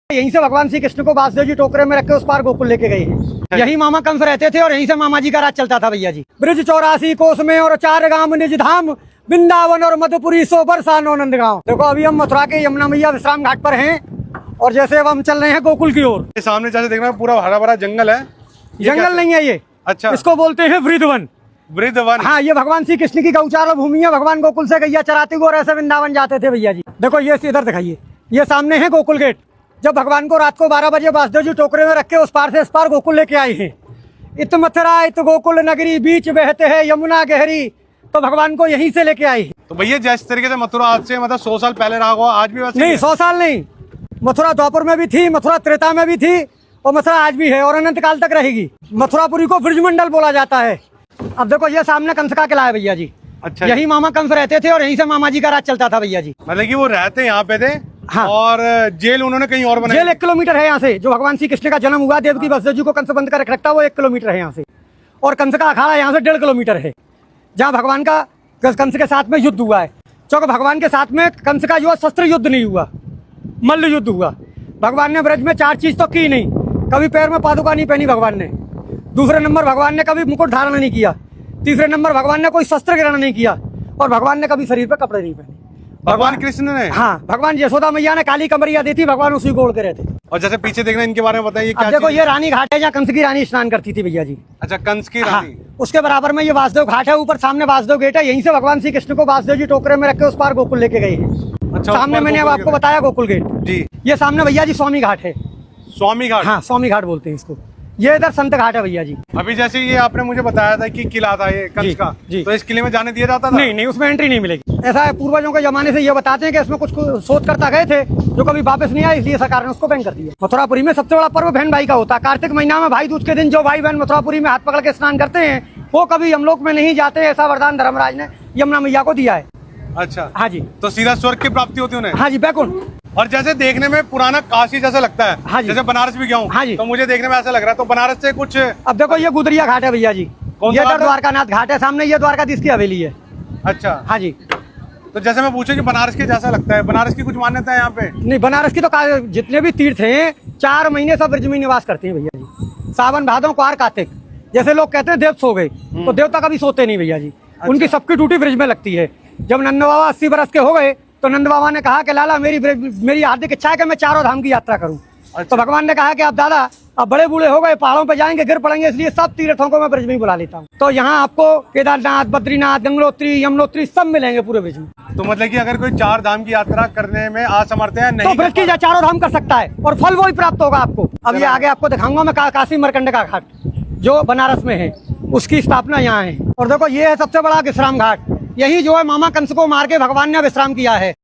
यहीं से भगवान श्री कृष्ण को वासुदेव जी टोकरे में रख के उस पार गोकुल लेके गए हैं। यही मामा कंस रहते थे और यहीं से मामा जी का राज चलता था भैया जी। ब्रिज 84 कोस में और 4 गांव निज धाम, वृंदावन और मधुपुरी 100 बरसा नौनंद गाँव। देखो अभी हम मथुरा के यमुना मैया विश्राम घाट पर हैं और जैसे अब हम चल रहे हैं गोकुल की ओर। सामने जैसे देख रहे हैं पूरा हरा भरा जंगल है। जंगल नहीं है ये, अच्छा, इसको बोलते हैं वृंदावन। वृंदावन, हाँ, ये भगवान श्री कृष्ण की गौचार भूमि है। भगवान गोकुल से गैया चराते हुए और ऐसे वृंदावन जाते थे भैया जी। देखो ये इधर दिखाइए, ये सामने है गोकुल गेट। जब भगवान को रात को 12 बजे वासुदेव जी टोकरे में रख के उस पार से इस पार गोकुल लेके आए हैं। इत मथुरा इत गोकुल नगरी, बीच बहते हैं यमुना गहरी, तो भगवान को यहीं से लेके आए। तो भैया जिस तरीके से मथुरा आज से मतलब 100 साल पहले रहा होगा, आज भी वैसे नहीं, 100 साल नहीं। मथुरा द्वापर में भी थी, मथुरा त्रेता में भी थी और मथुरा आज भी है और अनंत काल तक रहेगी। मथुरापुरी को ब्रजमंडल बोला जाता है। अब देखो ये सामने कंस का किला है भैया जी। अच्छा, यही मामा कंस रहते थे और यहीं से मामा जी का राज चलता था भैया जी। मतलब कि वो रहते यहाँ पे थे। हाँ। और जेल उन्होंने कहीं और बनाई। जेल 1 किलोमीटर है यहाँ से। जो भगवान श्री कृष्ण का जन्म हुआ, देवकी वासुदेव जी को कंस बंद कर रखता, वो 1 किलोमीटर है यहाँ से। और कंस का अखाड़ा यहाँ से 1.5 किलोमीटर है, जहाँ भगवान का कंस के साथ में युद्ध हुआ है। क्योंकि भगवान के साथ में कंस का जो शस्त्र युद्ध नहीं हुआ, मल्ल युद्ध हुआ। भगवान ने ब्रज में 4 चीज तो की नहीं। कभी पैर में पादुका नहीं पहनी भगवान ने। दूसरे नंबर भगवान ने कभी मुकुट धारण नहीं किया। तीसरे नंबर भगवान ने कोई शस्त्र ग्रहण नहीं किया और भगवान ने कभी शरीर पर कपड़े नहीं पहने। भगवान कृष्ण ने? हाँ, भगवान यशोदा मैया ने काली कमरिया दी थी, भगवान उसी गोल के रहते। और जैसे पीछे देखना, इनके बारे में बताइए क्या? देखो ये रानी घाट है जहाँ कंस की रानी स्नान करती थी भैया जी। अच्छा, कंस की रानी। हाँ, उसके बराबर में ये वासुदेव घाट है। ऊपर सामने वासुदेव गेट है। यहीं से भगवान श्री कृष्ण को वासुदेव जी टोकरे में रख के उस पार गोकुल लेके गए हैं। अच्छा, सामने मैंने अब आपको बताया गोकुल गेट जी। ये सामने भैया जी स्वामी घाट है। स्वामी घाट? हाँ, स्वामी घाट बोलते हैं इसको। ये इधर संत घाट है भैया जी। अभी जैसे ये आपने मुझे बताया था कि किला था ये कंस का, तो इस किले में जाने दिया जाता था? नहीं नहीं, उसमें एंट्री नहीं मिलेगी। ऐसा है, पूर्वजों के जमाने से ये बताते हैं कि इसमें कुछ शोध करता गए थे जो कभी वापस नहीं आया, इसलिए सरकार ने उसको बैन कर दिया। मथुरापुरी में सबसे बड़ा पर्व बहन भाई का होता है। कार्तिक महीना में भाई दूज के दिन जो भाई बहन मथुरापुरी में हाथ पकड़ के स्नान करते हैं वो कभी यमलोक में नहीं जाते। ऐसा वरदान धर्मराज ने यमुना मैया को दिया है। अच्छा, हाँ जी। तो सीधा स्वर्ग की प्राप्ति होती है उन्हें? हाँ जी, बैकुंठ। और जैसे देखने में पुराना काशी जैसा लगता है। हाँ जी। जैसे बनारस भी गया हूँ। हाँ जी। तो मुझे देखने में ऐसा लग रहा है। तो बनारस से कुछ? अब देखो ये गुदरिया घाट है भैया जी। ये इधर द्वारकानाथ घाट है सामने, ये द्वारकाधीश की हवेली है। अच्छा, हाँ जी। तो जैसे मैं पूछूं कि बनारस के जैसा लगता है, बनारस की कुछ मान्यता है यहाँ पे? नहीं, बनारस की तो जितने भी तीर्थ हैं 4 महीने सब ब्रज में निवास करते हैं भैया जी। सावन भादों क्वार कार्तिक। जैसे लोग कहते हैं देव सो गए, तो देवता कभी सोते नहीं भैया जी। उनकी सबकी ड्यूटी ब्रज में लगती है। जब नंद बाबा 80 बरस के हो गए तो नंद बाबा ने कहा कि लाला मेरी हार्दिक इच्छा है कि मैं 4 धाम की यात्रा करूं। अच्छा। तो भगवान ने कहा कि अब दादा अब बड़े बूढ़े हो गए, पहाड़ों पे जाएंगे, गिर पड़ेंगे, इसलिए सब तीर्थों को मैं ब्रज में ही बुला लेता हूँ। तो यहाँ आपको केदारनाथ, बद्रीनाथ, गंगोत्री, यमुनोत्री सब मिलेंगे पूरे ब्रज में। तो मतलब कि अगर कोई 4 धाम की यात्रा करने में असमर्थ है, नहीं तो ब्रज की 4 धाम कर सकता है और फल वही प्राप्त होगा आपको। अब ये आगे आपको दिखाऊंगा मैं काशी मरकंड का घाट जो बनारस में है, उसकी स्थापना यहाँ है। और देखो ये है सबसे बड़ा विश्राम घाट। यही जो है मामा कंस को मार के भगवान ने विश्राम किया है।